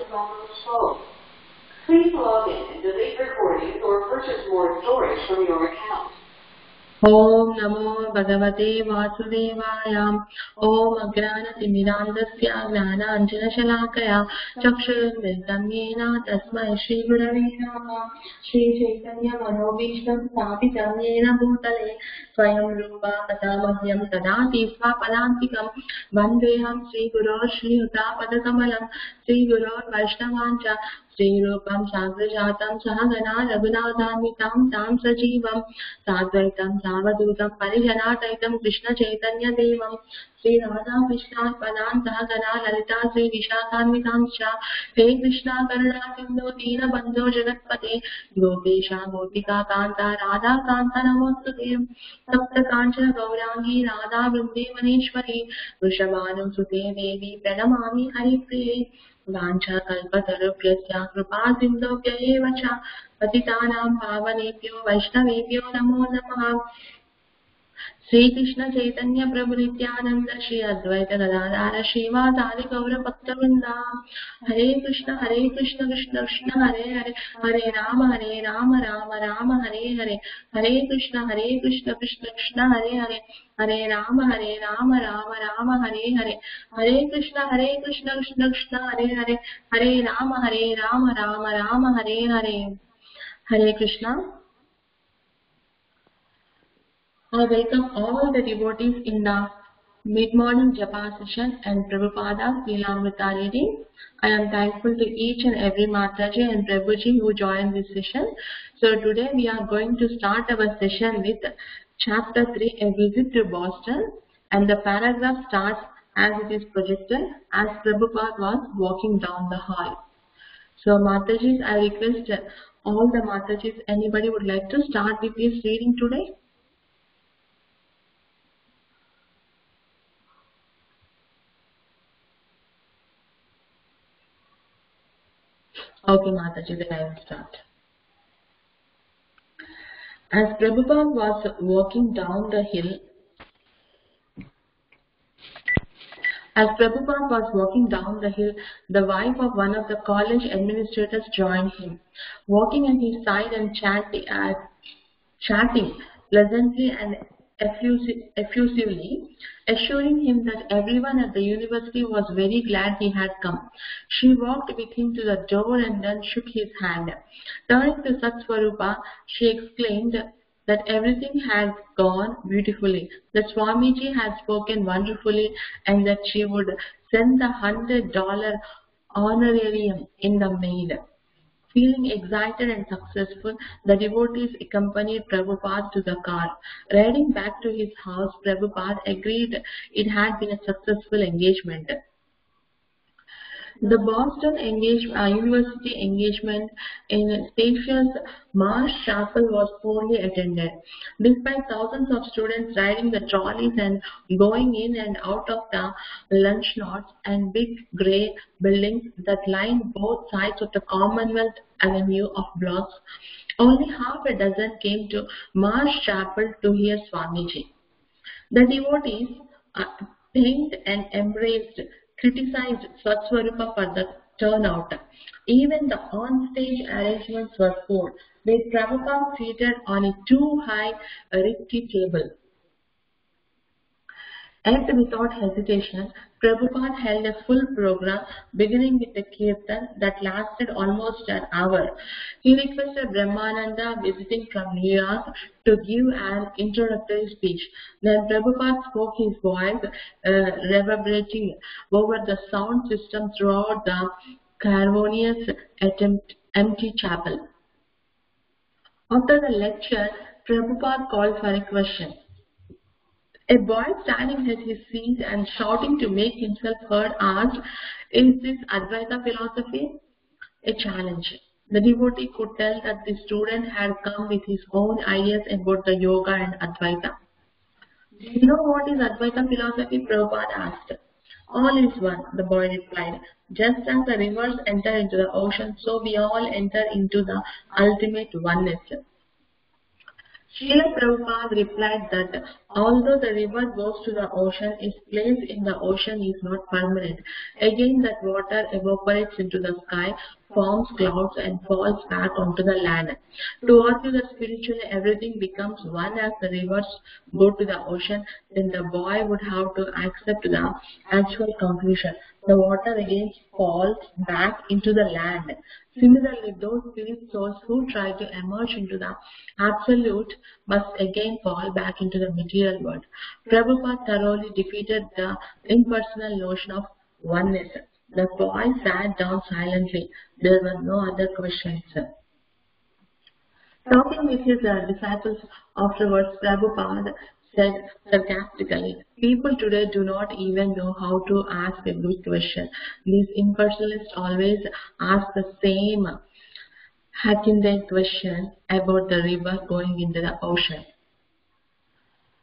from this phone. Please log in and delete recordings or purchase more storage from your account. Om Namo Bhagavate Vasudevaya. Om Ajnana-timirandasya Jnana-anjana-shalakaya Chakshurunmilitam Yena Tasmai Shri Gurave Namaha. Shri Chaitanya Manobhishtam Sthapitam Yena Bhutale Swayam Rupa Katamahyam Tadati Swapadantikam Vandeham Shri Guru Shri Yuta Padakamalam Shri Guru Vaishnavancha Shri Rupam Sagrajatam Sahagana Raghunatamitam Tam Sajivam Sadvaitam Savadutam Parijanataitam Krishna Chaitanya Devam Shri Radha Krishna Padan Sahagana Lalita Shri Vishakhanvitam Cha He Krishna Karuna Sindhu Dina Bandho Jagatpate Gopesha Gopika Kanta Radha Kanta Namostute Sapta Kanchana Gaurangi Radha Vrindavaneshwari Vrishabhanu Sute Devi Pranamami Haripriye Vancha Kalpatarupyasya Kripa Sindhobhya eva cha Patitanam Pavanebhyo Vaishnavebhyo Namo Namaha. Sri Krishna Chaitanya Prabhu Nityananda Shri Advaita Gadadhara Srivasadi Gaura Bhaktavrinda. Hare Krishna Krishna Krishna Hare Hare Hare Rama Rama Rama Hare Hare Hare Krishna Krishna Krishna Hare Hare Hare Rama Rama Rama Hare Hare Hare Krishna Krishna Krishna Hare Hare Hare Rama Rama Hare Hare. Hare Krishna. I welcome all the devotees in the mid-morning japa session and Prabhupada's Lilamrta reading. I am thankful to each and every Mataji and Prabhuji who joined this session. So today we are going to start our session with chapter 3, A Visit to Boston, and the paragraph starts as it is projected as Prabhupada was walking down the hall. So Matajis, I request all the Matajis, anybody would like to start with this reading today? Okay, Mataji, then I will start. As Prabhupada was walking down the hill, the wife of one of the college administrators joined him, walking at his side and chatting pleasantly and effusively, assuring him that everyone at the university was very glad he had come. She walked with him to the door and then shook his hand. Turning to Satswarupa, she exclaimed that everything had gone beautifully, that Swamiji had spoken wonderfully, and that she would send the $100 honorarium in the mail. Feeling excited and successful, the devotees accompanied Prabhupada to the car. Riding back to his house, Prabhupada agreed it had been a successful engagement. The Boston University engagement in a spacious Marsh Chapel was poorly attended. Despite thousands of students riding the trolleys and going in and out of the lunch lots and big grey buildings that lined both sides of the Commonwealth Avenue of blocks, only half a dozen came to Marsh Chapel to hear Swamiji. The devotees thanked and criticized Satswarupa for the turnout. Even the on-stage arrangements were poor, with Prabhupada seated on a too high rickety table. And without hesitation, Prabhupada held a full program beginning with a kirtan that lasted almost an hour. He requested Brahmananda, visiting from New York, to give an introductory speech. Then Prabhupada spoke, his voice reverberating over the sound system throughout the cavernous empty chapel. After the lecture, Prabhupada called for a question. A boy standing at his seat and shouting to make himself heard asked, "Is this Advaita philosophy?" A challenge. The devotee could tell that the student had come with his own ideas about the yoga and Advaita. "Do you know what is Advaita philosophy?" Prabhupada asked. "All is one," the boy replied. "Just as the rivers enter into the ocean, so we all enter into the ultimate oneness." Srila Prabhupada replied that although the river goes to the ocean, its place in the ocean is not permanent. Again, that water evaporates into the sky, forms clouds, and falls back onto the land. To argue that spiritually everything becomes one as the rivers go to the ocean, then the boy would have to accept the actual conclusion. The water again falls back into the land. Similarly, those spirit souls who try to emerge into the absolute must again fall back into the material world. Prabhupada thoroughly defeated the impersonal notion of oneness. The boy sat down silently. There were no other questions. Talking with his disciples afterwards, Prabhupada said sarcastically, people today do not even know how to ask a good question. These impersonalists always ask the same Hakinden question about the river going into the ocean.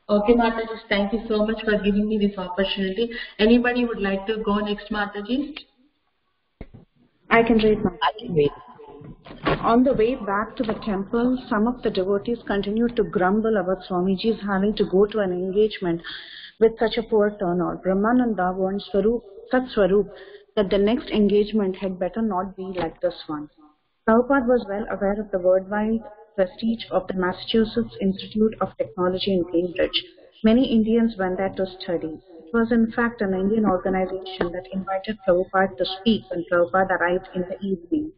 Okay, Mataji, thank you so much for giving me this opportunity. Anybody would like to go next, Mataji? I can read, Mataji. On the way back to the temple, some of the devotees continued to grumble about Swamiji's having to go to an engagement with such a poor turnout. Brahmananda warned Satswarup that the next engagement had better not be like this one. Prabhupada was well aware of the worldwide prestige of the Massachusetts Institute of Technology in Cambridge. Many Indians went there to study. It was in fact an Indian organization that invited Prabhupada to speak when Prabhupada arrived in the evening.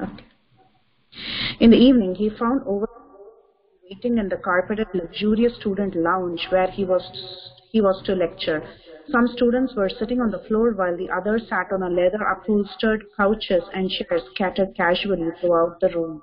Okay. In the evening, he found over waiting in the carpeted, luxurious student lounge where he was to lecture. Some students were sitting on the floor while the others sat on a leather-upholstered couches and chairs scattered casually throughout the room.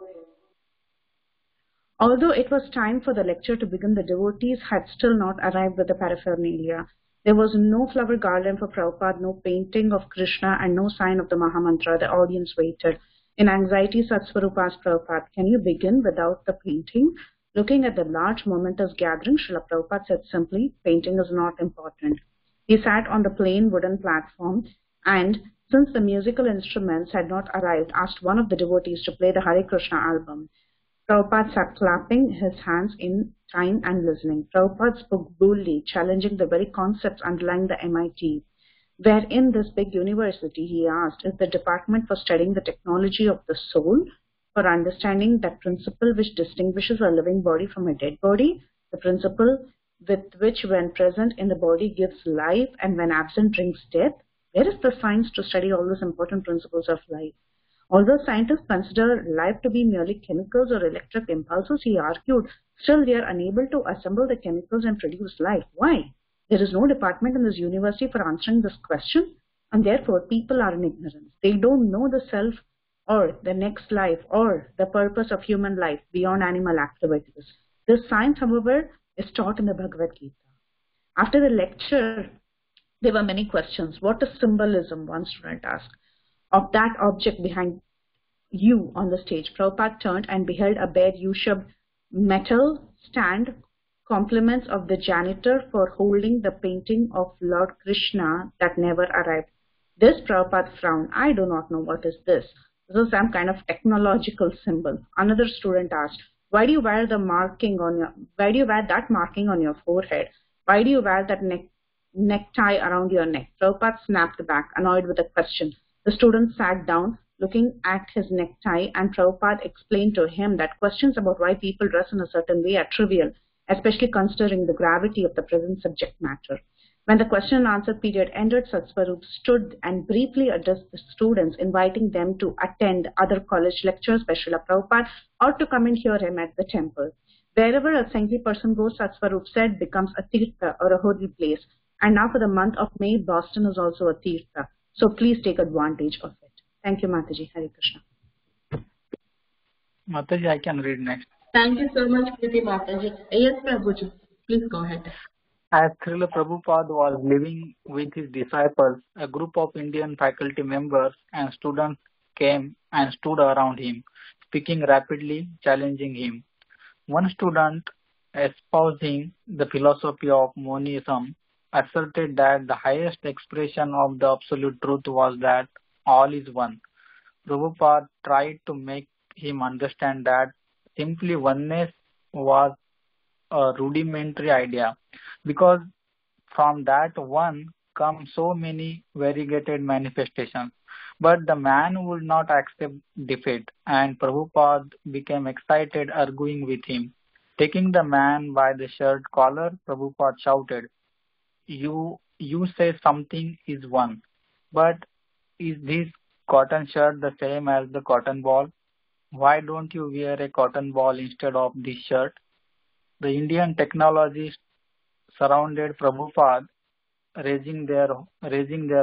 Although it was time for the lecture to begin, the devotees had still not arrived with the paraphernalia. There was no flower garland for Prabhupada, no painting of Krishna, and no sign of the Mahamantra. The audience waited. In anxiety, Satswarup asked Prabhupada, "Can you begin without the painting?" Looking at the large momentous gathering, Srila Prabhupada said simply, "Painting is not important." He sat on the plain wooden platform and, since the musical instruments had not arrived, asked one of the devotees to play the Hare Krishna album. Prabhupada sat clapping his hands in time and listening. Prabhupada spoke boldly, challenging the very concepts underlying the MIT. Where in this big university, he asked, is the department for studying the technology of the soul, for understanding that principle which distinguishes a living body from a dead body, the principle with which when present in the body gives life and when absent brings death? Where is the science to study all those important principles of life? Although scientists consider life to be merely chemicals or electric impulses, he argued, still they are unable to assemble the chemicals and produce life. Why? There is no department in this university for answering this question, and therefore people are in ignorance. They don't know the self or the next life or the purpose of human life beyond animal activities. This science, however, is taught in the Bhagavad Gita. After the lecture, there were many questions. What is symbolism? One student asked. Of that object behind you on the stage. Prabhupada turned and beheld a bare U-shaped metal stand, compliments of the janitor for holding the painting of Lord Krishna that never arrived. This Prabhupada frowned. I do not know what is this. This is some kind of technological symbol. Another student asked, why do you wear that marking on your forehead? Why do you wear that necktie around your neck? Prabhupada snapped back, annoyed with the question. The student sat down, looking at his necktie, and Prabhupada explained to him that questions about why people dress in a certain way are trivial, especially considering the gravity of the present subject matter. When the question and answer period ended, Satswarup stood and briefly addressed the students, inviting them to attend other college lectures by Srila Prabhupada or to come and hear him at the temple. Wherever a saintly person goes, Satswarup said, becomes a tirtha or a holy place. And now for the month of May, Boston is also a tirtha. So please take advantage of it. Thank you, Mataji. Hare Krishna. Mataji, I can read next. Thank you so much, Priti Mataji. Yes, Prabhuji. Please go ahead. As Srila Prabhupada was living with his disciples, a group of Indian faculty members and students came and stood around him, speaking rapidly, challenging him. One student, espousing the philosophy of monism, asserted that the highest expression of the absolute truth was that all is one. Prabhupada tried to make him understand that simply oneness was a rudimentary idea, because from that one come so many variegated manifestations. But the man would not accept defeat, and Prabhupada became excited arguing with him. Taking the man by the shirt collar, Prabhupada shouted, You say something is one, but is this cotton shirt the same as the cotton ball? Why don't you wear a cotton ball instead of this shirt? The Indian technologists surrounded Prabhupada, raising their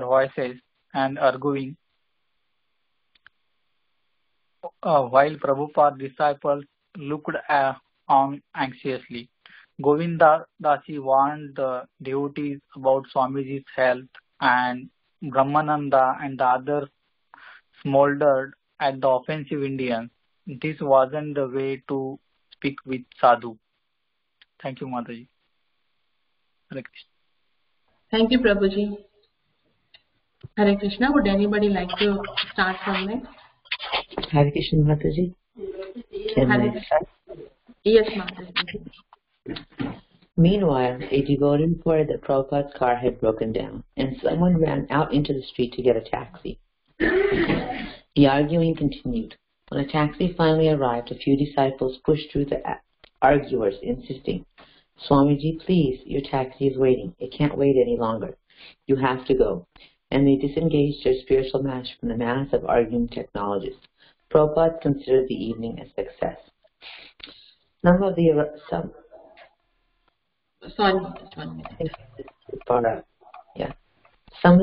voices and arguing, while Prabhupada's disciples looked on anxiously. Govinda Dasi warned the devotees about Swamiji's health, and Brahmananda and the others smoldered at the offensive Indians. This wasn't the way to speak with sadhu. Thank you, Mataji. Hare Krishna. Thank you, Prabhuji. Hare Krishna. Would anybody like to start from next? Hare Krishna, Mataji. Can Hare I start? Yes, Mataji. Meanwhile, a devotee reported that Prabhupada's car had broken down, and someone ran out into the street to get a taxi. The arguing continued. When a taxi finally arrived, a few disciples pushed through the arguers, insisting, Swamiji, please, your taxi is waiting. It can't wait any longer. You have to go. And they disengaged their spiritual match from the mass of arguing technologists. Prabhupada considered the evening a success. Some of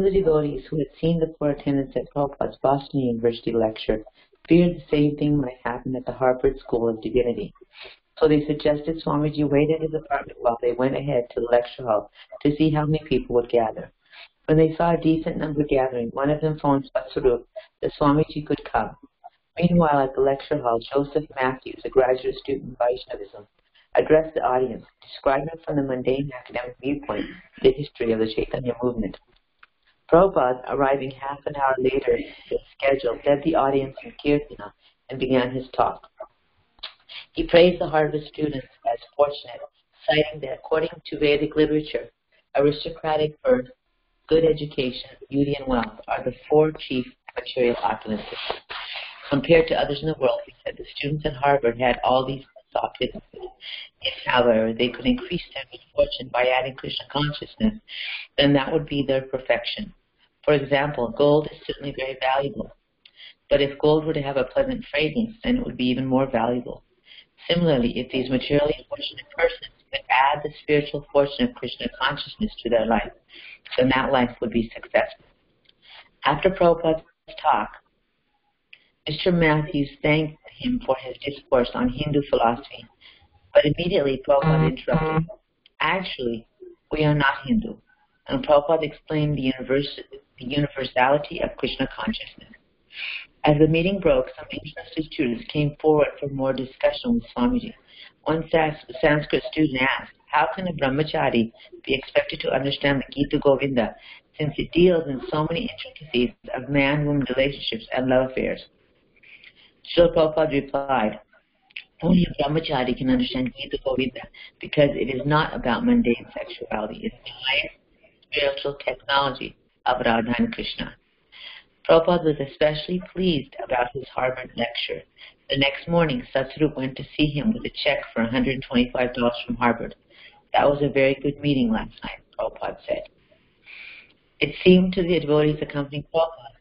the devotees who had seen the poor attendance at Prabhupada's Boston University lecture feared the same thing might happen at the Harvard School of Divinity. So they suggested Swamiji wait at his apartment while they went ahead to the lecture hall to see how many people would gather. When they saw a decent number gathering, one of them phoned Swarup that Swamiji could come. Meanwhile, at the lecture hall, Joseph Matthews, a graduate student in Vaishnavism, addressed the audience, describing from the mundane academic viewpoint the history of the Chaitanya movement. Prabhupada, arriving half an hour later than scheduled, led the audience in Kirtana and began his talk. He praised the Harvard students as fortunate, citing that according to Vedic literature, aristocratic birth, good education, beauty, and wealth are the four chief material opulences. Compared to others in the world, he said the students at Harvard had all these opulences. If, however, they could increase their good fortune by adding Krishna consciousness, then that would be their perfection. For example, gold is certainly very valuable, but if gold were to have a pleasant fragrance, then it would be even more valuable. Similarly, if these materially fortunate persons could add the spiritual fortune of Krishna consciousness to their life, then that life would be successful. After Prabhupada's talk, Mr. Matthews thanked him for his discourse on Hindu philosophy, but immediately Prabhupada interrupted. Actually, we are not Hindu, and Prabhupada explained the universality of Krishna consciousness. As the meeting broke, some interested students came forward for more discussion with Swamiji. One Sanskrit student asked, how can a brahmachari be expected to understand the Gita Govinda since it deals in so many intricacies of man-woman relationships and love affairs? Srila Prabhupada replied, only a brahmachari can understand Gita Govinda because it is not about mundane sexuality. It is the highest spiritual technology of Radha and Krishna. Prabhupada was especially pleased about his Harvard lecture. The next morning, Satsvarup went to see him with a check for $125 from Harvard. That was a very good meeting last night, Prabhupada said. It seemed to the devotees accompanying Prabhupada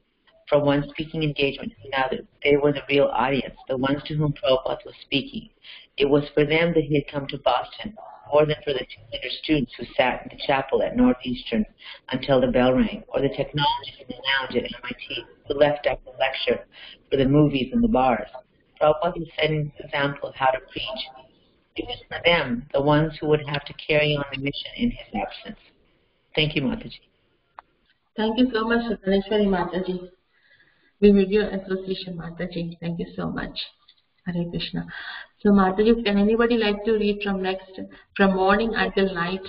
from one speaking engagement to another, they were the real audience, the ones to whom Prabhupada was speaking. It was for them that he had come to Boston, more than for the 200 students who sat in the chapel at Northeastern until the bell rang, or the technologists in the lounge at MIT who left after the lecture for the movies and the bars. Prabhupada was setting an example of how to preach. It was for them, the ones who would have to carry on the mission in his absence. Thank you, Mataji. Thank you so much, Srila Mataji. We with your association, Mataji. Thank you so much. Hare Krishna. So, Mataji, can anybody like to read from morning until night?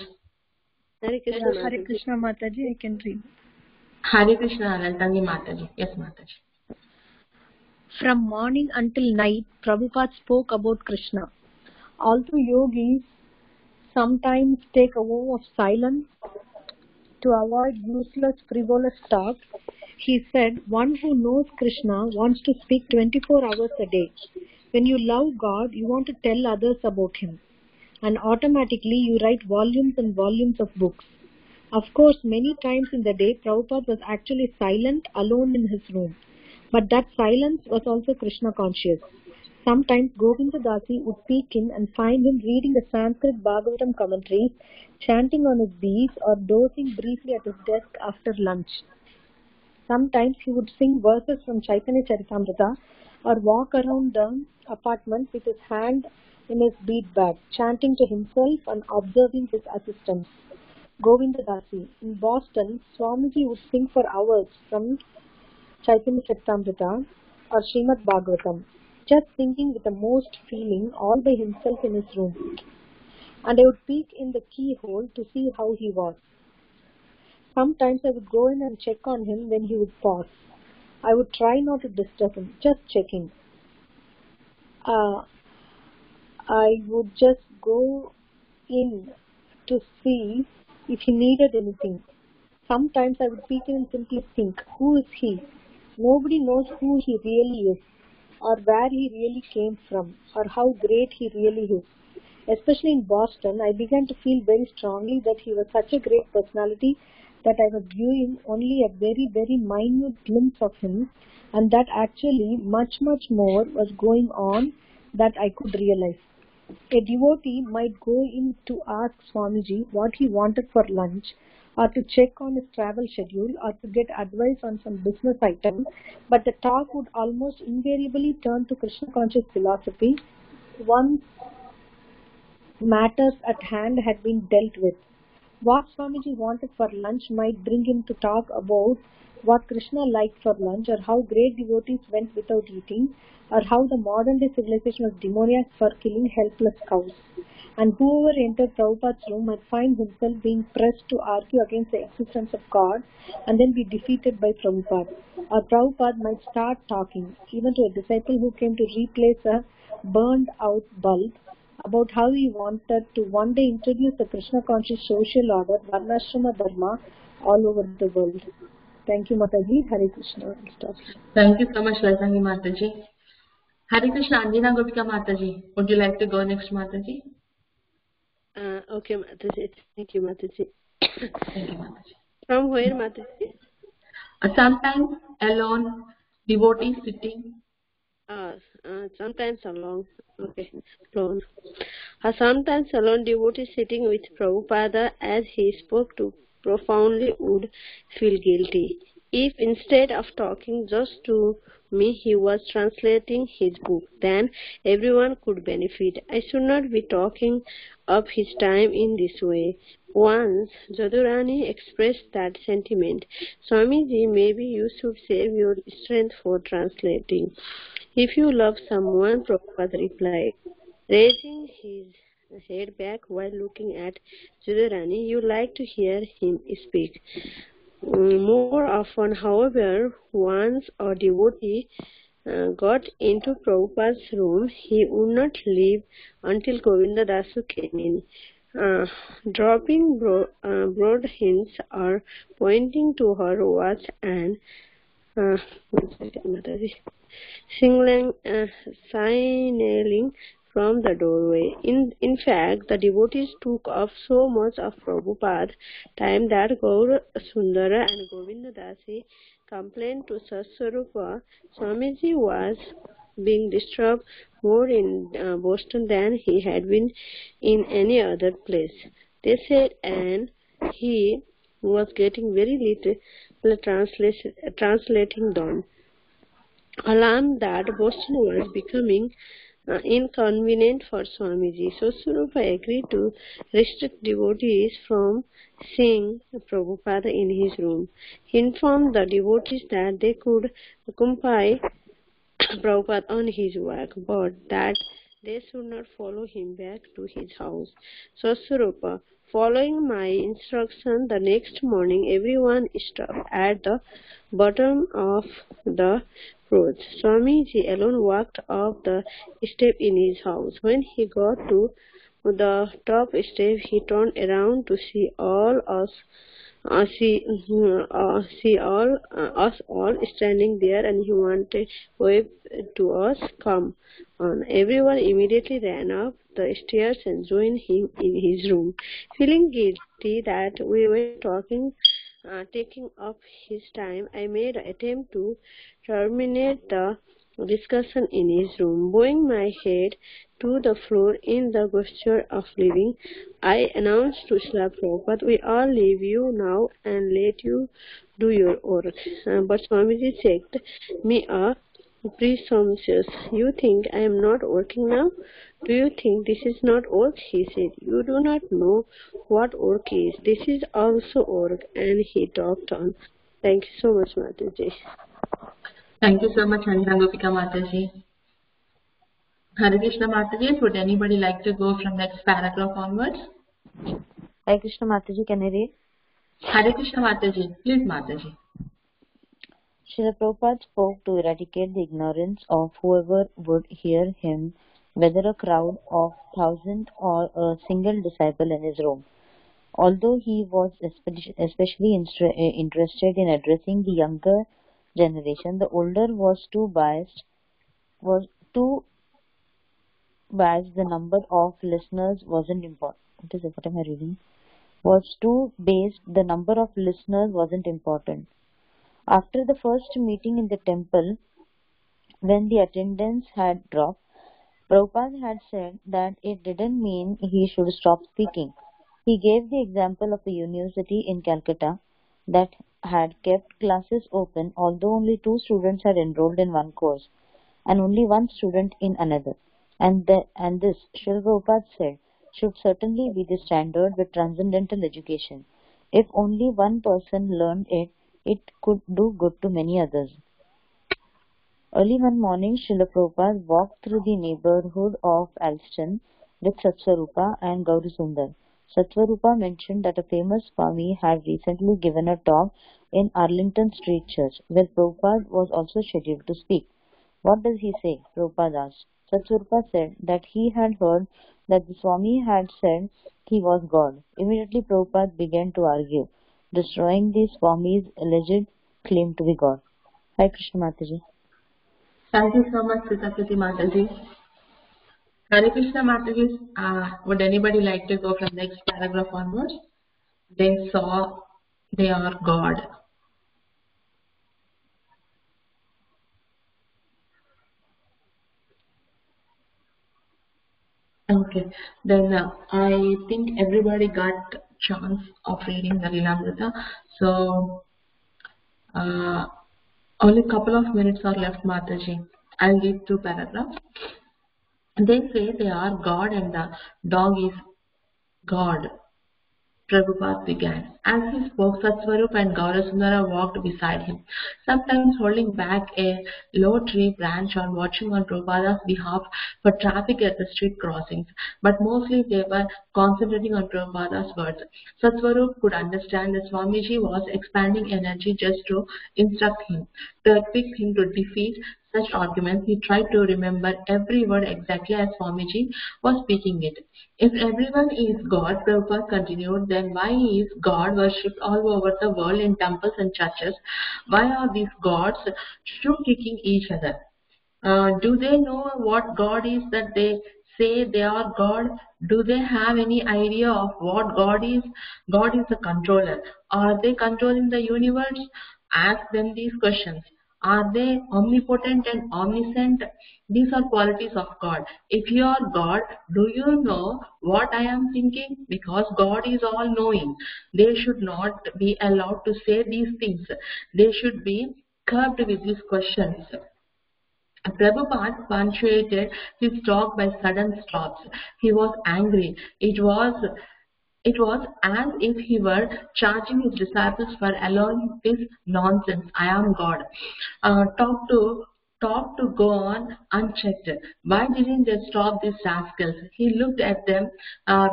Hare Krishna, Hare Mataji. Krishna Mataji, I can read. Hare Krishna Anantangi Mataji. Yes, Mataji. From morning until night, Prabhupada spoke about Krishna. Although yogis sometimes take a vow of silence to avoid useless, frivolous talk, he said, one who knows Krishna wants to speak 24 hours a day. When you love God, you want to tell others about Him. And automatically you write volumes and volumes of books. Of course, many times in the day, Prabhupada was actually silent, alone in his room. But that silence was also Krishna conscious. Sometimes Govinda Dasi would peek in and find him reading the Sanskrit Bhagavatam commentaries, chanting on his beads, or dozing briefly at his desk after lunch. Sometimes he would sing verses from Chaitanya Charitamrita or walk around the apartment with his hand in his bead bag, chanting to himself and observing his assistants. Govinda Dasi. In Boston, Swamiji would sing for hours from Chaitanya Charitamrita or Srimad Bhagavatam, just singing with the most feeling all by himself in his room. And I would peek in the keyhole to see how he was. Sometimes I would go in and check on him when he would pause. I would try not to disturb him, just checking. I would just go in to see if he needed anything. Sometimes I would peek in and simply think, who is he? Nobody knows who he really is, or where he really came from, or how great he really is. Especially in Boston, I began to feel very strongly that he was such a great personality that I was viewing only a very, very minute glimpse of him, and that actually much, much more was going on that I could realize. A devotee might go in to ask Swamiji what he wanted for lunch, or to check on his travel schedule, or to get advice on some business item, but the talk would almost invariably turn to Krishna conscious philosophy once matters at hand had been dealt with. What Swamiji wanted for lunch might bring him to talk about what Krishna liked for lunch, or how great devotees went without eating, or how the modern day civilization was demoniac for killing helpless cows. And whoever entered Prabhupada's room might find himself being pressed to argue against the existence of God and then be defeated by Prabhupada. Or Prabhupada might start talking, even to a disciple who came to replace a burned out bulb, about how he wanted to one day introduce the Krishna conscious social order, Varnashrama Dharma, all over the world. Thank you, Mataji. Hare Krishna. Stop. Thank you so much, Laisangi Mataji. Hare Krishna Andina Gopika Mataji. Would you like to go next, Mataji? Okay, Mataji. Thank you, Mataji. Thank you, Mataji. From where, Mataji? Sometimes alone, devotees sitting. Sometimes alone. Okay, alone. Sometimes alone, devotee sitting with Prabhupada as he spoke to profoundly would feel guilty. If instead of talking just to me, he was translating his book, then everyone could benefit. I should not be talking up his time in this way. Once, Jadurani expressed that sentiment. Swamiji, maybe you should save your strength for translating. If you love someone, Prabhupada replied, raising his head back while looking at Jadurani, you like to hear him speak. More often, however, once a devotee got into Prabhupada's room, he would not leave until Govinda Dasu came in. Dropping broad hints or pointing to her watch and signaling from the doorway. In fact, the devotees took up so much of Prabhupada's time that Gaur Sundara and Govinda Dasi complained to Satswarupa. Swamiji was being disturbed more in Boston than he had been in any other place, they said, and he was getting very little translating done. Alarmed that Boston was becoming inconvenient for Swamiji, so Satswarupa agreed to restrict devotees from seeing Prabhupada in his room. He informed the devotees that they could accompany Prabhupada on his work, but that they should not follow him back to his house. Swarupa, following my instruction, the next morning everyone stopped at the bottom of the road. Swamiji alone walked up the step in his house. When he got to the top step, he turned around to see all us see all us all standing there, and he wanted wave to us, come on. Everyone immediately ran up the stairs and joined him in his room, feeling guilty that we were taking up his time. I made an attempt to terminate the discussion in his room. Bowing my head to the floor in the gesture of leaving, I announced to Srila Prabhupada, we all leave you now and let you do your work. But Swamiji checked me presumptuous. You think I am not working now? Do you think this is not work? He said. You do not know what work is. This is also work. And he talked on. Thank you so much, Mataji. Thank you so much, Anita Gopika Mataji. Hare Krishna Mataji, would anybody like to go from next paragraph onwards? Hare Krishna Mataji, can I read? Hare Krishna Mataji, please Mataji. Srila Prabhupada spoke to eradicate the ignorance of whoever would hear him, whether a crowd of 1,000 or a single disciple in his room. Although he was especially interested in addressing the younger generation, the older was too biased. The number of listeners wasn't important. What am I reading? Was too based. The number of listeners wasn't important. After the first meeting in the temple, when the attendance had dropped, Prabhupada had said that it didn't mean he should stop speaking. He gave the example of a university in Calcutta that had kept classes open, although only 2 students had enrolled in one course and only 1 student in another. And this, Srila Prabhupada said, should certainly be the standard with transcendental education. If only one person learned it, it could do good to many others. Early one morning, Srila Prabhupada walked through the neighborhood of Alston with Satsvarupa and Gaurisundar. Satsvarupa mentioned that a famous Swami had recently given a talk in Arlington Street Church, where Prabhupada was also scheduled to speak. What does he say? Prabhupada asked. Satsvarupa said that he had heard that the Swami had said he was God. Immediately Prabhupada began to argue, destroying the Swami's alleged claim to be God. Hare Krishna Mataji. Thank you so much, Sitapriti Mataji. Hare Krishna Mataji, would anybody like to go from next paragraph onwards? They saw they are God. Okay, then I think everybody got chance of reading the Lilamrta. So only a couple of minutes are left, Mataji. I'll read 2 paragraphs. They say they are God and the dog is God. Prabhupada began. As he spoke, Satsvarupa and Gaurasundara walked beside him, sometimes holding back a low tree branch or watching on Prabhupada's behalf for traffic at the street crossings, but mostly they were concentrating on Prabhupada's words. Satsvarupa could understand that Swamiji was expanding energy just to instruct him, to equip him to defeat such arguments. He tried to remember every word exactly as Swamiji was speaking it. If everyone is God, Prabhupada continued, then why is God worshipped all over the world in temples and churches? Why are these gods shoe kicking each other? Do they know what God is that they say they are God? Do they have any idea of what God is? God is the controller. Are they controlling the universe? Ask them these questions. Are they omnipotent and omniscient? These are qualities of God. If you are God, do you know what I am thinking? Because God is all-knowing. They should not be allowed to say these things. They should be curbed with these questions. Prabhupada punctuated his talk by sudden stops. He was angry. It was as if he were charging his disciples for allowing this nonsense. I am God. stopped to go on unchecked. Why didn't they stop these rascals? He looked at them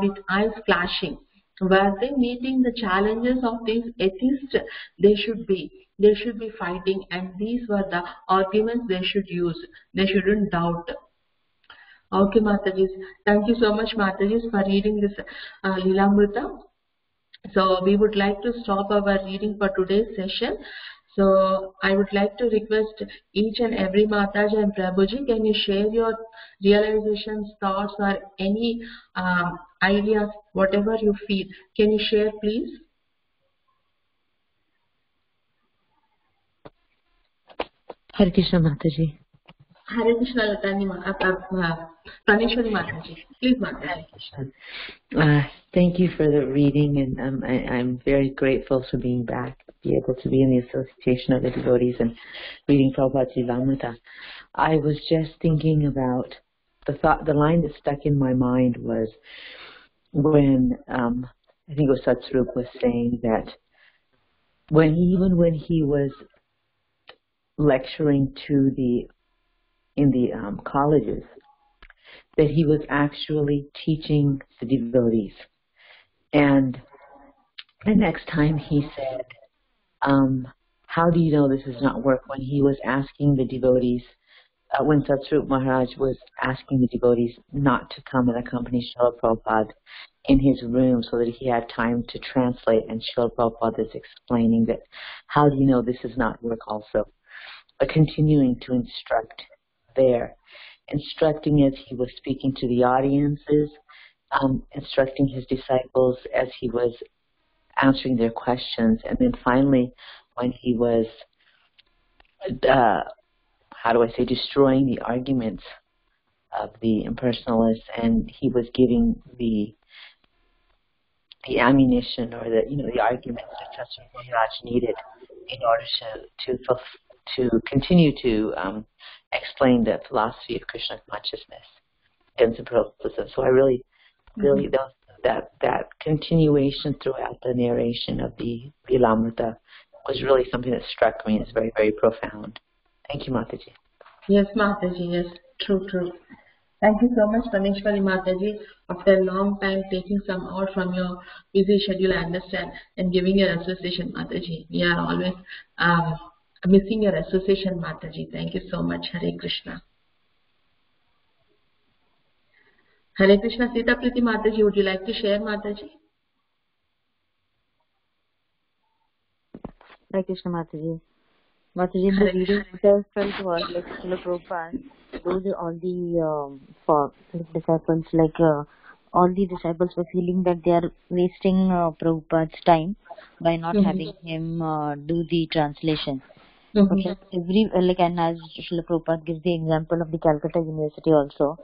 with eyes flashing. Were they meeting the challenges of these atheists? They should be. They should be fighting, and these were the arguments they should use. They shouldn't doubt. Okay, Mataji. Thank you so much, Mataji, for reading this Lilamrta. So we would like to stop our reading for today's session. So I would like to request each and every Mataji and Prabhuji, can you share your realizations, thoughts, or any ideas, whatever you feel. Can you share, please? Hare Krishna, Mataji. Hare Krishna, Praneshwari Mataji. Please, Mataji. Thank you for the reading, and I'm very grateful for being back, be able to be in the association of the devotees and reading Prabhupada's Lilamrta. I was just thinking about the line that stuck in my mind was when I think it was Satsrup was saying that even when he was lecturing in the colleges, that he was actually teaching the devotees. And the next time he said, how do you know this is not work? When he was asking the devotees, when Satsrup Maharaj was asking the devotees not to come and accompany Srila Prabhupada in his room so that he had time to translate, and Srila Prabhupada is explaining that, how do you know this is not work also? But continuing to instruct there, instructing as he was speaking to the audiences, instructing his disciples as he was answering their questions, and then finally when he was, destroying the arguments of the impersonalists, and he was giving the ammunition or the arguments that Satsrup Maharaj needed in order to continue to explain the philosophy of Krishna consciousness and superlatism. So I really that continuation throughout the narration of the Lilamrta was really something that struck me as very, very profound. Thank you, Mataji. Yes, Mataji. Yes, true. Thank you so much, Praneshwari Mataji, after a long time taking some out from your busy schedule, I understand, and giving your association, Mataji. We are always missing your association, Mataji. Thank you so much. Hare Krishna. Hare Krishna. Sita Priti Mataji, would you like to share, Mataji? Hare Krishna, Mataji. Mataji, the reading itself felt was like Srila Prabhupada. Those are all the for disciples, all the disciples were feeling that they are wasting Prabhupada's time by not having him do the translation. But and as Srila Prabhupada gives the example of the Calcutta University also,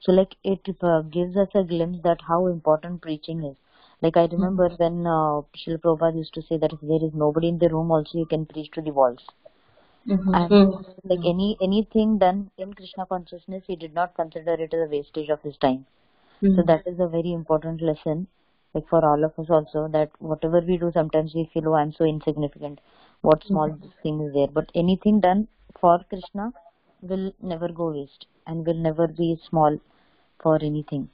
so it gives us a glimpse that how important preaching is. I remember when Srila Prabhupada used to say that if there is nobody in the room also, you can preach to the walls. And anything done in Krishna consciousness, he did not consider it as a wastage of his time. So that is a very important lesson, for all of us also, that whatever we do, sometimes we feel, oh, I'm so insignificant, what small thing is there. But anything done for Krishna will never go waste and will never be small for anything.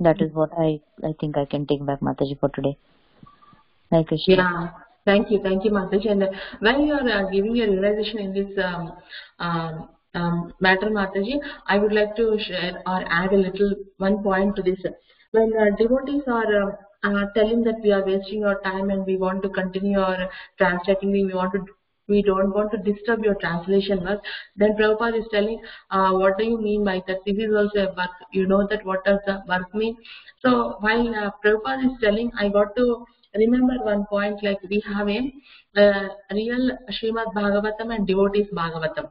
That is what I think I can take back, Mataji, for today. Hare Krishna. Yeah. Thank you, Mataji. And when you are giving your realization in this matter, Mataji, I would like to share or add a little one point to this. When devotees are telling that we are wasting our time and we want to continue our translating, we don't want to disturb your translation work, then Prabhupada is telling, what do you mean by that? This is also a work. You know that what does the work mean? So while Prabhupada is telling, I got to remember one point, we have a real Srimad Bhagavatam and devotees Bhagavatam.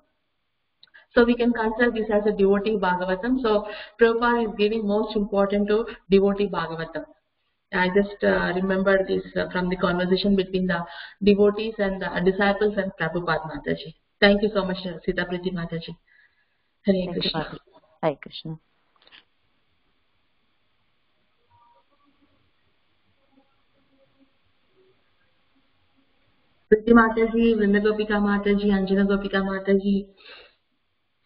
So we can consider this as a devotee Bhagavatam. So Prabhupada is giving most important to devotee Bhagavatam. I just remember this from the conversation between the devotees and the disciples and Prabhupada Mataji. Thank you so much, Sita Priti Mataji. Hare Krishna. Hare Krishna. Priti Mataji, Vrinda Gopika Mataji, Anjana Gopika Mataji.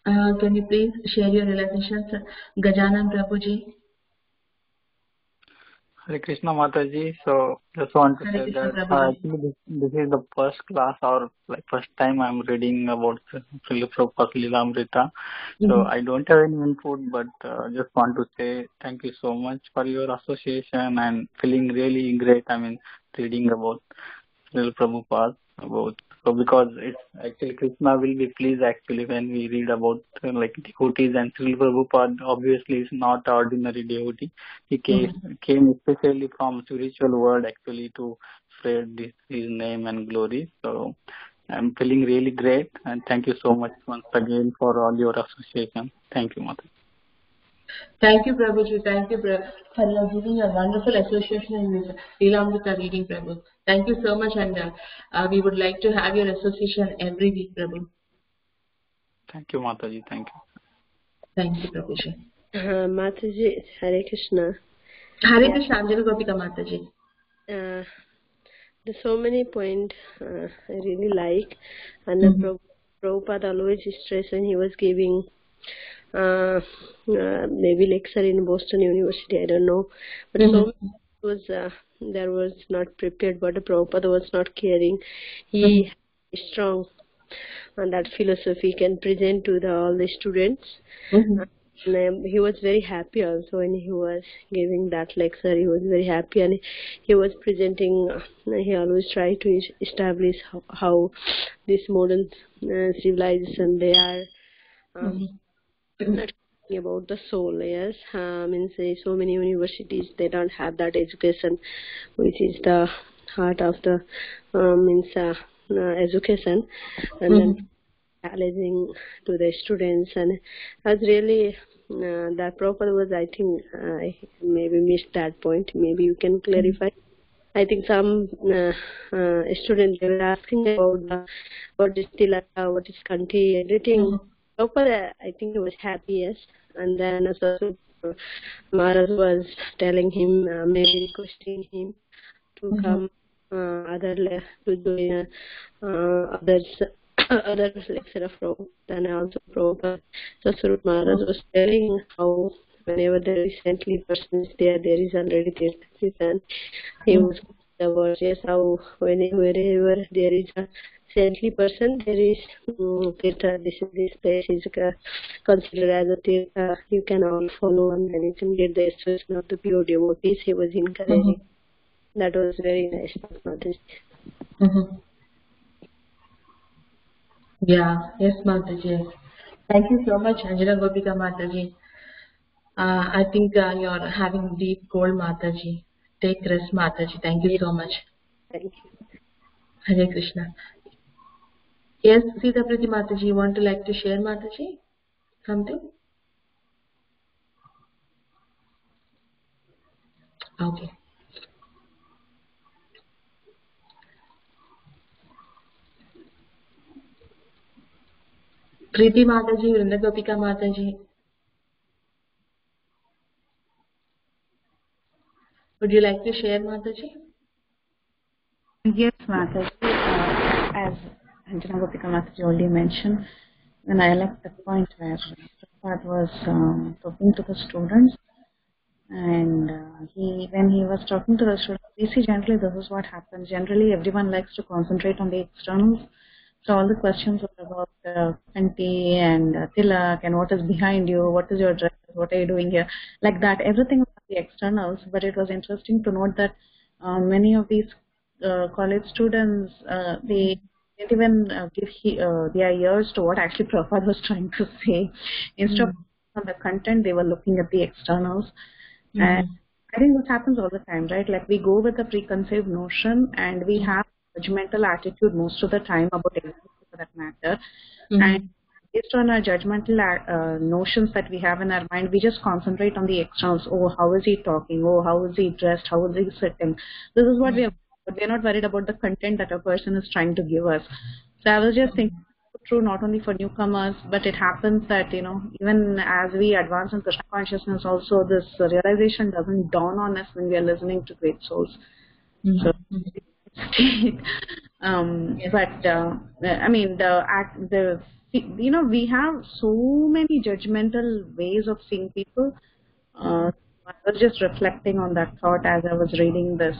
Can you please share your realizations, Gajanan Prabhuji? Hare Krishna Mataji. So just want to Hare say Krishna that Prabhuji. actually this is the first class or like first time I'm reading about Srila Prabhupada's Lilamrta. So I don't have any input, but just want to say thank you so much for your association and feeling really great. I mean, reading about Srila Prabhupada about. So because it's actually Krishna will be pleased actually when we read about like devotees, and Srila Prabhupada obviously is not ordinary devotee. He came especially from spiritual world actually to spread his name and glory. So I'm feeling really great, and thank you so much once again for all your association. Thank you, Mata. Thank you, Prabhuji. Thank you for your giving a wonderful association in this Lilamrta reading, Prabhu. Thank you so much, and we would like to have your association every week, Prabhu. Thank you, Mataji. Thank you. Thank you, Prabhuji. Mataji, Hare Krishna. Hare Krishna, Anjali Gopika Mataji. There's so many points I really like, and Prabhupada always stressed when he was giving maybe lecture in Boston University, I don't know, but so was there was not prepared, but Prabhupada was not caring. He strong on that philosophy can present to all the students. And he was very happy also when he was giving that lecture. He was very happy, and he was presenting. He always tried to establish how this modern civilization they are not talking about the soul. Yes, means so many universities they don't have that education, which is the heart of the education, and then challenging to the students, and as really that Prabhupada was, I think I maybe missed that point. Maybe you can clarify. I think some students they were asking about what is Tilaka, what is Kanti, everything. Prabhupada, I think he was happy, yes. And then also Maharaj was telling him, maybe requesting him to come to join other lecture of Prabhupada, and also Prabhupada. So Swarup Maharaj was telling how whenever the recently person is there, there is already Tirtha, and he was the words, yes, how wherever there is a saintly person, there is Tirtha, this place is considered as a Tirtha, you can all follow, and then you can get the association of the pure devotees. He was encouraging. That was very nice, Mataji. Yeah, yes, Mataji. Thank you so much, Anjana Gopika Mataji. I think you're having deep cold, Mataji. Take rest, Mataji. Thank you so much. Thank you. Hare Krishna. Yes, Sita Priti Mataji, you want to like to share, Mataji? Something? Okay. Priti Mataji, Vrinda Gopika Mataji. Would you like to share, Mataji? Yes, Mataji. As Anjana Gopika Mataji already mentioned, when I left the point where Prabhupada was talking to the students, and when he was talking to the students, we see generally this is what happens. Generally, everyone likes to concentrate on the externals. So all the questions were about Kanti and Tilak and what is behind you, what is your dress, what are you doing here, like that. Everything was the externals, but it was interesting to note that many of these college students, they didn't even give their ears to what actually Prabhupada was trying to say. Instead of on the content, they were looking at the externals. And I think this happens all the time, right? Like we go with a preconceived notion and we have judgmental attitude most of the time about everything for that matter. And based on our judgmental notions that we have in our mind, we just concentrate on the externals. Oh, how is he talking? Oh, how is he dressed? How is he sitting? This is what we are, but we're not worried about the content that a person is trying to give us. So I was just thinking, true not only for newcomers, but it happens that, you know, even as we advance in Krishna consciousness also, this realization doesn't dawn on us when we are listening to great souls. So, but I mean, the we have so many judgmental ways of seeing people. I was just reflecting on that thought as I was reading this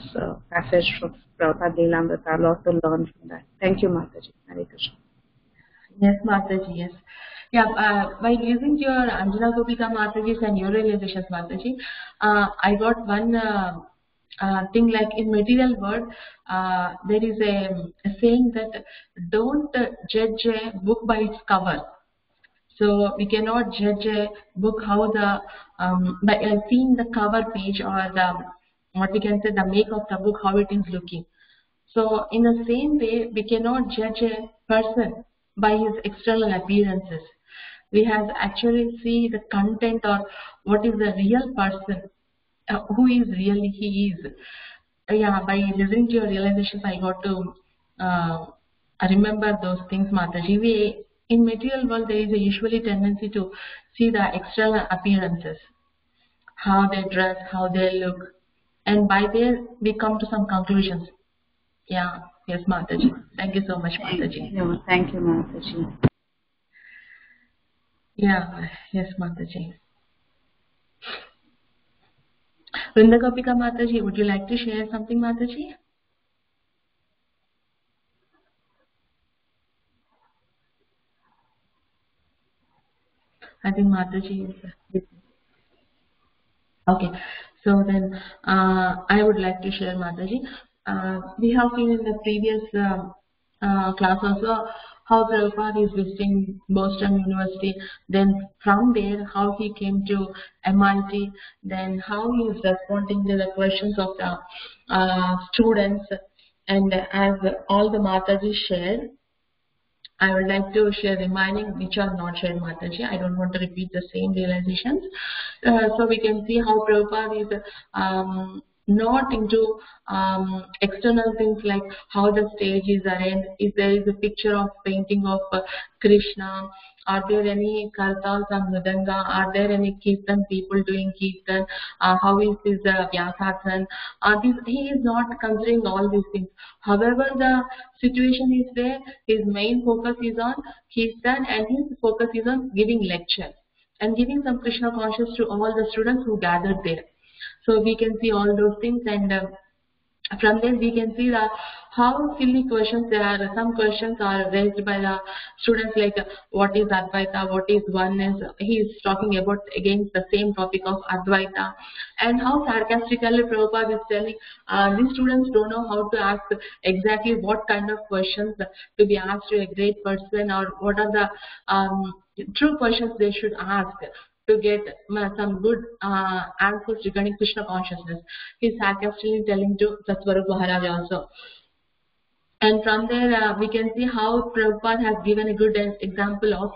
passage from Prabhupada Lilamrta. A lot to learn from that. Thank you, Mataji. Hare Krishna. Yes, Mataji, yes. Yeah, by listening to your Anjana Gopika Mataji's and your realizations, Mataji, I got one thing like in material world, there is a saying that don't judge a book by its cover. So we cannot judge a book how the by seeing the cover page or the what we can say the make of the book how it is looking. So in the same way, we cannot judge a person by his external appearances. We have actually see the content or what is the real person, who is really he is. Yeah, by listening to your realizations, I got to remember those things, Mataji. In material world, there is a usually tendency to see the external appearances, how they dress, how they look, and by there we come to some conclusions. Yeah, yes, Mataji. Thank you so much, Mataji. Thank you, Mataji. Yeah, yes, Mataji. Vrindagopika Mataji, would you like to share something, Mataji? I think Mataji is... Okay, so then I would like to share, Mataji. We have seen in the previous class also how Prabhupada is visiting Boston University, then from there how he came to MIT, then how he is responding to the questions of the students, and as all the Mataji shared, I would like to share remaining which are not shared, Mataji. I don't want to repeat the same realizations. So we can see how Prabhupada is not into external things like how the stage is arranged, if there is a picture of painting of Krishna, are there any kartals and mridanga, are there any kirtan people doing kirtan, how is his vyasathan, he is not considering all these things. However, the situation is there, his main focus is on kirtan and his focus is on giving lecture and giving some Krishna conscious to all the students who gathered there. So we can see all those things, and from there we can see that how silly questions there are. Some questions are raised by the students like what is Advaita, what is oneness. He is talking about against the same topic of Advaita, and how sarcastically Prabhupada is telling these students don't know how to ask exactly what kind of questions to be asked to a great person, or what are the true questions they should ask to get some good answers regarding Krishna consciousness. He is sarcastically telling to Satsvarup Maharaj also. And from there we can see how Prabhupada has given a good example of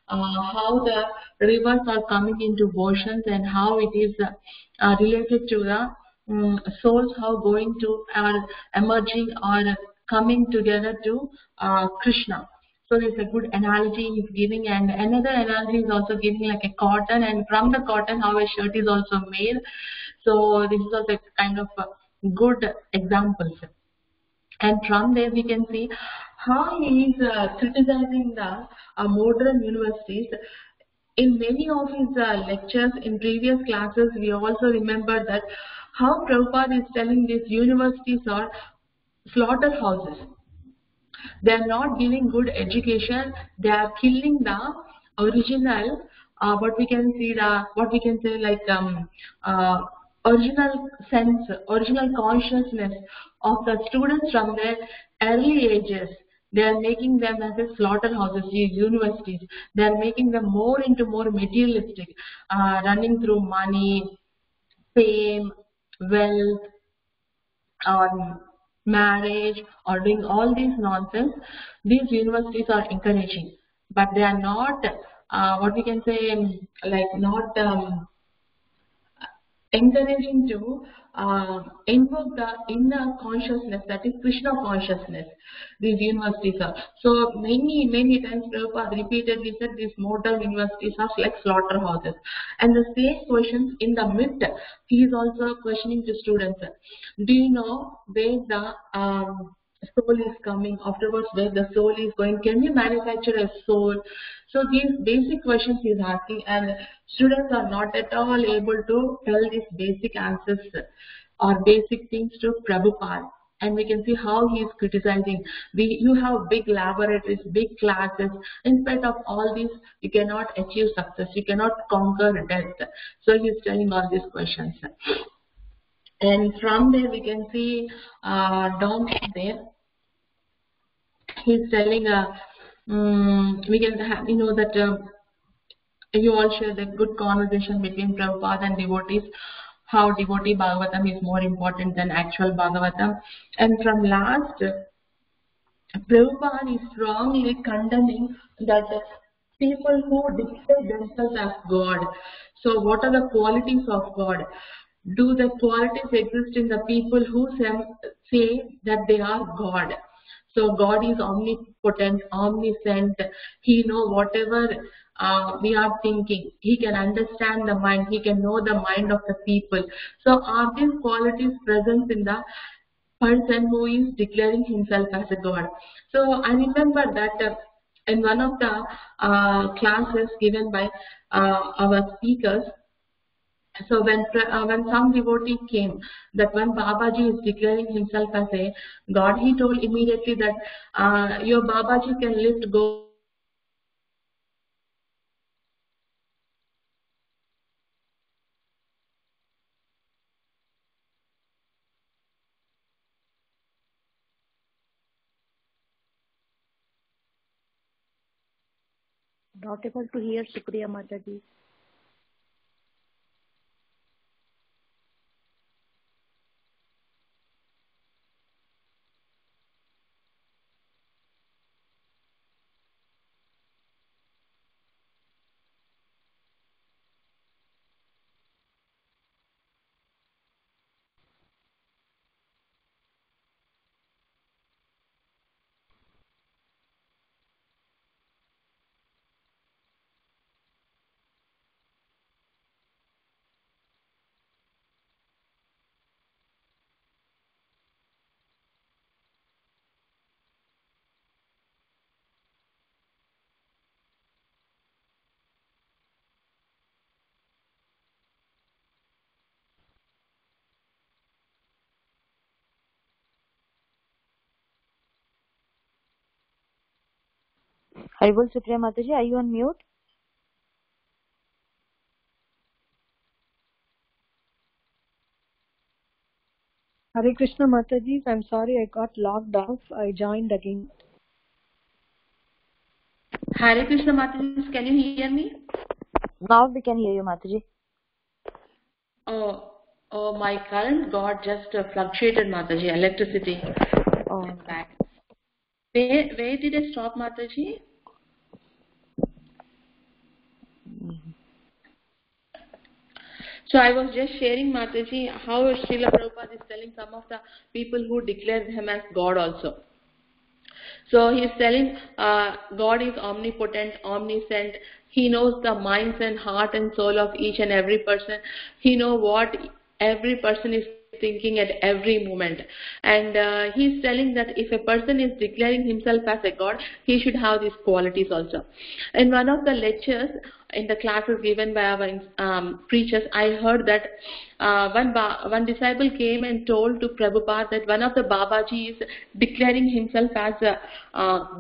how the rivers are coming into oceans and how it is related to the souls, how going to are emerging or coming together to Krishna. So there's a good analogy he's giving, and another analogy is also giving like a cotton, and from the cotton how a shirt is also made. So this is also a kind of good examples. And from there we can see how he is criticizing the modern universities. In many of his lectures in previous classes, we also remember that how Prabhupada is telling these universities are slaughterhouses. They are not giving good education. They are killing the original, what we can say like original sense, original consciousness of the students from their early ages. They are making them as a slaughterhouses, these universities. They are making them more into more materialistic, running through money, fame, wealth, marriage, or doing all these nonsense. These universities are encouraging, but they are not what we can say like not encouraging to invoke the inner consciousness, that is Krishna consciousness. These universities are so many times Prabhupada repeatedly said these modern universities are like slaughterhouses. And the same questions in the midst, he is also questioning to students. Do you know where the soul is coming, afterwards where the soul is going, can we manufacture a soul? So these basic questions he is asking, and students are not at all able to tell these basic answers or basic things to Prabhupada. And we can see how he is criticizing. You have big laboratories, big classes. In spite of all this, you cannot achieve success. You cannot conquer death. So he is telling all these questions. And from there we can see down there, he's telling we can have, that you all share the good conversation between Prabhupada and devotees, how devotee Bhagavatam is more important than actual Bhagavatam. And from last, Prabhupada is strongly condemning that people who declare themselves as God. So what are the qualities of God? Do the qualities exist in the people who say that they are God? So God is omnipotent, omniscient. He knows whatever we are thinking. He can understand the mind. He can know the mind of the people. So are these qualities present in the person who is declaring himself as a God? So I remember that in one of the classes given by our speakers, so when some devotee came, that when Babaji is declaring himself as a God, he told immediately that your Babaji can lift go. Not able to hear Supriya Mataji. Haribol Supriya Mataji, are you on mute? Hare Krishna Mataji, I'm sorry I got logged off. I joined again. Hare Krishna Mataji, can you hear me? Now we can hear you, Mataji. Oh, my current got just fluctuated, Mataji, electricity. Oh. Back. Where did I stop, Mataji? So I was just sharing, Mataji, how Srila Prabhupada is telling some of the people who declare him as God also. So he is telling God is omnipotent, omniscient. He knows the minds and heart and soul of each and every person. He knows what every person is thinking at every moment. And he is telling that if a person is declaring himself as a God, he should have these qualities also. In one of the lectures, in the classes given by our preachers, I heard that one disciple came and told to Prabhupada that one of the Babaji is declaring himself as a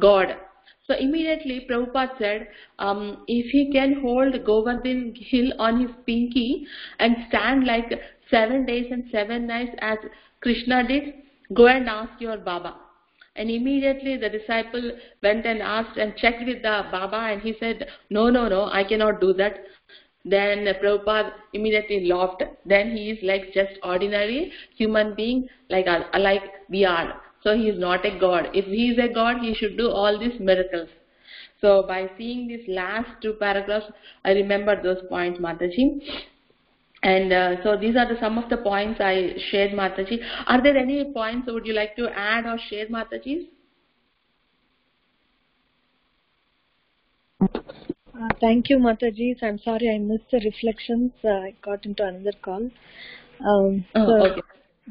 God. So immediately Prabhupada said, if he can hold Govardhan hill on his pinky and stand like 7 days and 7 nights as Krishna did, go and ask your Baba. And immediately the disciple went and asked and checked with the Baba, and he said, no, I cannot do that. Then Prabhupada immediately laughed. Then he is like just ordinary human being like we are. So he is not a God. If he is a God, he should do all these miracles. So by seeing these last two paragraphs, I remember those points, Mataji. And so these are some of the points I shared, Mataji. Are there any points would you like to add or share, Mataji? Thank you, Mataji. I'm sorry I missed the reflections. I got into another call. Okay.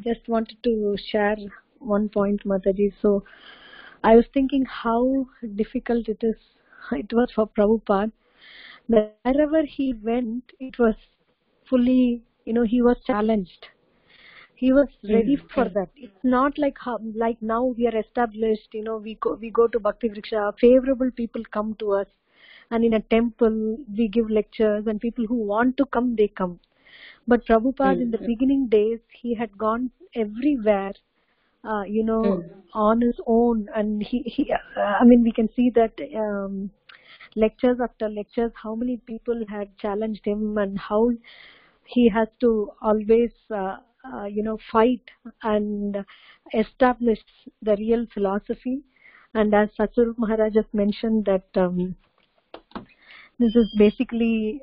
Just wanted to share one point, Mataji. So I was thinking how difficult it was for Prabhupada, that wherever he went, it was fully, he was challenged. He was ready for that. It's not like now we are established, we go to Bhakti Vriksha, favorable people come to us, and in a temple we give lectures, and people who want to come, they come. But Prabhupada in the beginning days, he had gone everywhere, on his own, and we can see that lectures after lectures, how many people had challenged him, and how he has to always fight and establish the real philosophy. And as Satsvarup Maharaj just mentioned, that this is basically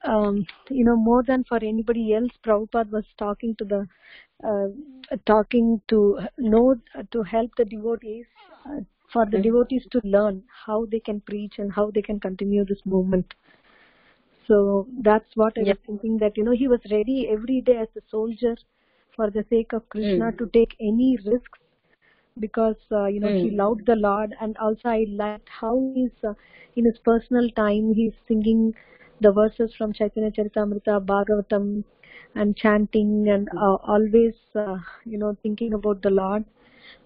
more than for anybody else, Prabhupada was talking to help the devotees, for the devotees to learn how they can preach and how they can continue this movement. So that's what I was thinking, that he was ready every day as a soldier for the sake of Krishna to take any risks, because he loved the Lord. And also I liked how he's in his personal time he's singing the verses from Chaitanya Charitamrita, Bhagavatam, and chanting, and always thinking about the Lord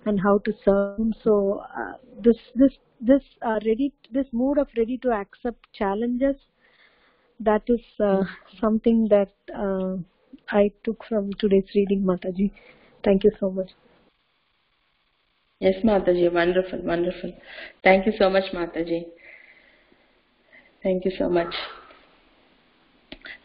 and how to serve him. So this mood of ready to accept challenges, that is something that I took from today's reading, Mataji. Thank you so much. Yes, Mataji, wonderful, wonderful. Thank you so much, Mataji. Thank you so much.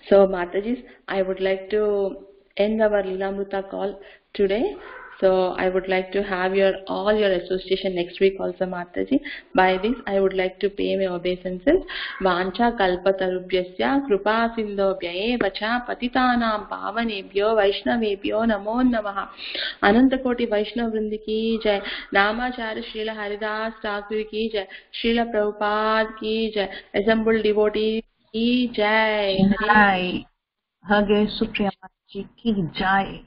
So, Matajis, I would like to end our Lilamrta call today. So, I would like to have all your association next week also, Mataji. By this, I would like to pay my obeisances. Vancha kalpatarubhyasya krupa sindobhya vacha patitanam pavanebhyo vaishnavebhyo namo namaha. Anantakoti Vaishnav Vrindi ki jai. Namacharya Srila Haridas Thakur ki jai. Srila Prabhupada ki jai. Assembled devotees ki jai. Jai. Hage Supriya Mataji ki jai.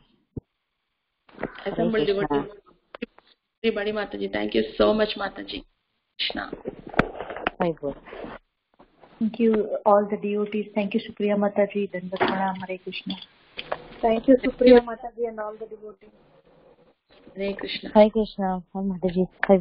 Assembled devotees. Everybody, Mataji. Thank you so much, Mataji. Krishna. Thank you. Thank you, all the devotees. Thank you, Supriya Mataji. Dandavat Pranam. Hare Krishna. Thank you, Supriya Mataji, and all the devotees. Hare Krishna. Hare Krishna. Mataji. Hare